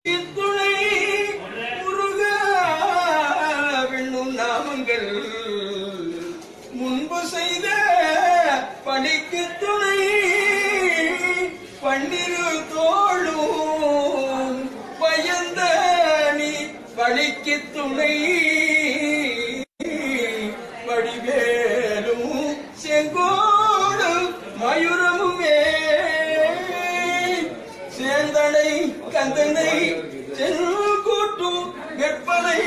துணை முருக வெண்ணும் நாமங்கள் முன்பு செய்த பணிக்கு துணை பன்னிரு தோளும் பயந்த நீ பணிக்கு துணை வடிவேலும் செங்கோடு மயூரமுமே சேந்தனை கந்தனை செல்கூட்டும் வெப்பனை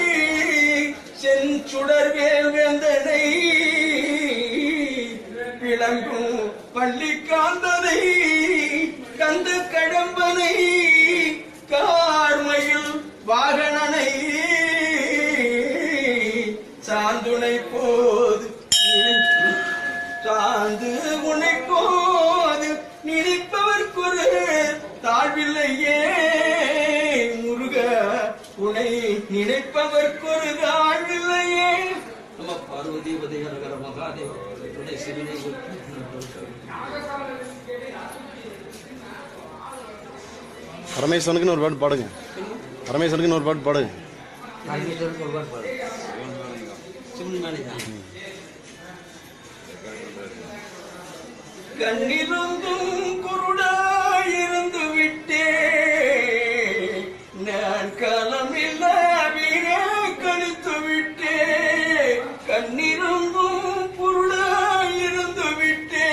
செஞ்சுடர்வேல் வேந்தனை விளங்கும் பள்ளிக்காந்தனை கந்த கடம்பனை கார்மையில் வாகனனை சாந்துணை போது சாந்து உனை போது நினைப்பவர்க்கொரு தாழ்வில்லையே முருக உனை நினைப்பவர்க்கொரு தாழ்வில்லையே. நம்ம பார்வதி உதயகர மகாதேவ சிறுனை பரமேஸ்வரனுக்குன்னு ஒரு பாட்டு பாடுங்க. பரமேஸ்வரனுக்குன்னு ஒரு பாட்டு பாடுங்க. பரமேஸ்வரனுக்கு ஒரு பாட்டு பாடுங்க. கண்ணிருந்தும் குருடாயிருந்து விட்டே நான் களமில்லாவினே கணித்து விட்டே. கண்ணிருந்தும் குருடாயிருந்து விட்டே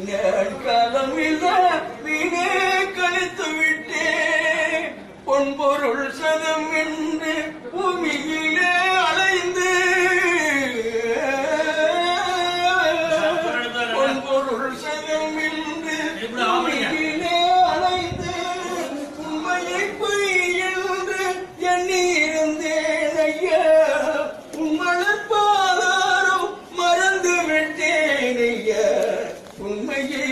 நான் களமில்லாவினே கணித்து விட்டே. பொன்பொருள் சதம் என்று பூமியிலே அலைந்து பொன்பொருள் சதம் என்று பூமியிலே அலைந்து உண்மையை பொய் என்று எண்ணியிருந்தேன் ஐயா. உம்மளப்பாதாரம் மறந்து விட்டேன் ஐயா. உண்மையை